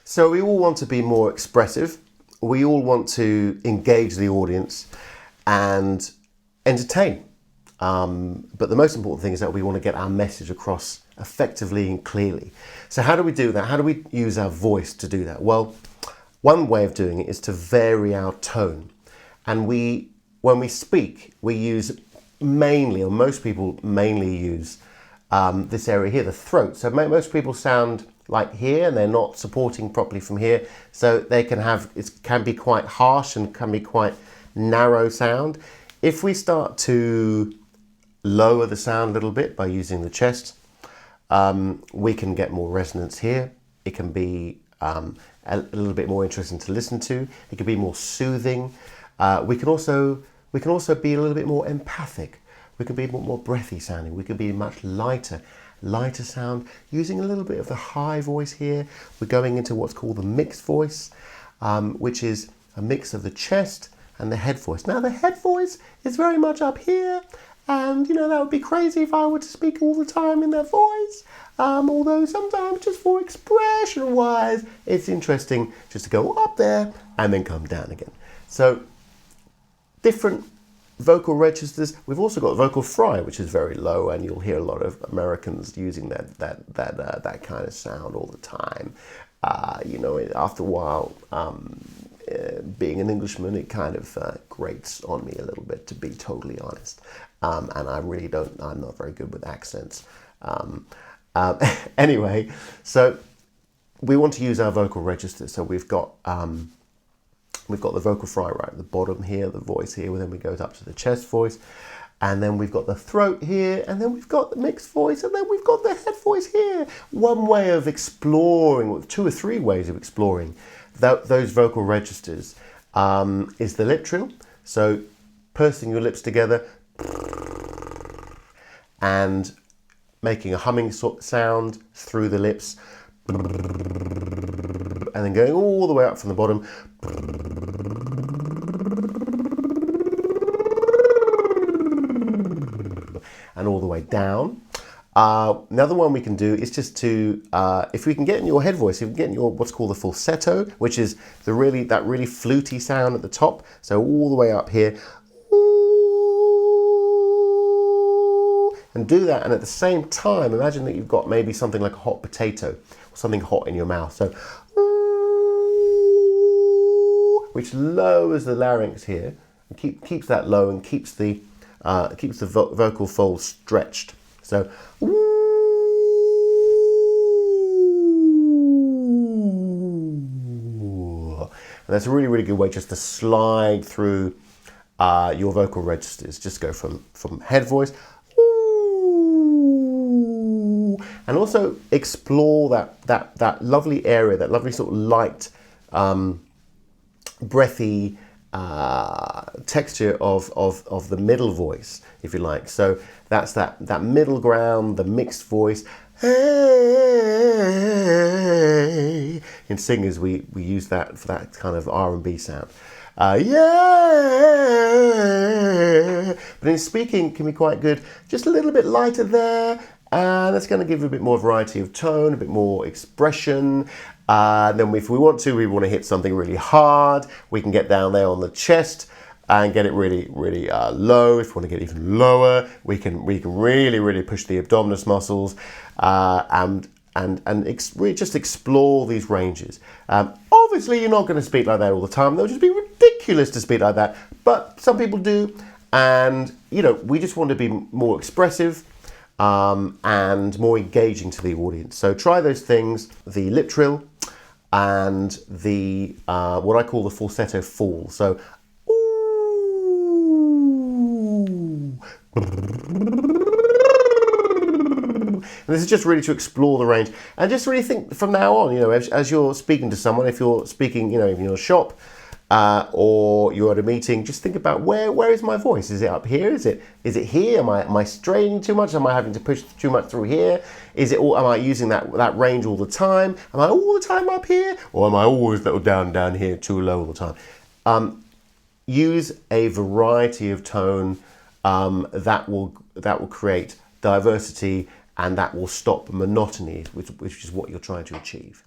So we all want to be more expressive. We all want to engage the audience and entertain. But the most important thing is that we want to get our message across effectively and clearly. So how do we do that? How do we use our voice to do that? Well, one way of doing it is to vary our tone. And when we speak, we use mainly, or most people mainly use this area here, the throat. So most people sound like here, and they're not supporting properly from here. So they it can be quite harsh and can be quite narrow sound. If we start to lower the sound a little bit by using the chest, we can get more resonance here. It can be a little bit more interesting to listen to. It can be more soothing. We can also be a little bit more empathic. We can be more breathy sounding. We can be much lighter sound, using a little bit of the high voice here. We're going into what's called the mixed voice, which is a mix of the chest and the head voice. Now the head voice is very much up here, and that would be crazy if I were to speak all the time in that voice. Although sometimes just for expression wise, it's interesting just to go up there and then come down again. So different vocal registers. We've also got vocal fry, which is very low, and you'll hear a lot of Americans using that kind of sound all the time. After a while, being an Englishman, it kind of grates on me a little bit, to be totally honest. And I'm not very good with accents. Anyway, so we want to use our vocal registers. So we've got the vocal fry right at the bottom here, the voice here, and then we go up to the chest voice, and then we've got the throat here, and then we've got the mixed voice, and then we've got the head voice here. One way of exploring, two or three ways of exploring those vocal registers is the lip trill. So pursing your lips together and making a humming sound through the lips, and then going all the way up from the bottom, and all the way down. Another one we can do is just to, if we can get in your head voice, if we can get in your what's called the falsetto, which is that really fluty sound at the top, so all the way up here, and do that, and at the same time, imagine that you've got maybe something like a hot potato, or something hot in your mouth, so which lowers the larynx here, and keeps that low, and keeps the vocal folds stretched. So, and that's a really, really good way just to slide through your vocal registers. Just go from head voice, and also explore that lovely area, that lovely sort of light, breathy texture of the middle voice, if you like. So that's that middle ground, the mixed voice. Hey, in singers we use that for that kind of R&B sound. Yeah, but in speaking it can be quite good, just a little bit lighter there, and that's going to give you a bit more variety of tone, a bit more expression. And then if we want to hit something really hard, we can get down there on the chest and get it really, really low. If we want to get even lower, we can really, really push the abdominis muscles and just explore these ranges. Obviously, you're not going to speak like that all the time. They'll just be ridiculous to speak like that. But some people do, and we just want to be more expressive and more engaging to the audience. So try those things: the lip trill and the what I call the falsetto fall. So ooh. And this is just really to explore the range, and just really think from now on, as you're speaking to someone, if you're speaking, if you're in a shop or you're at a meeting, just think about where is my voice? Is it up here? Is it here? Am I straining too much? Am I having to push too much through here? Am I using that range all the time? Am I all the time up here, or am I always little down here too low all the time? Use a variety of tone that will create diversity, and that will stop monotony, which is what you're trying to achieve.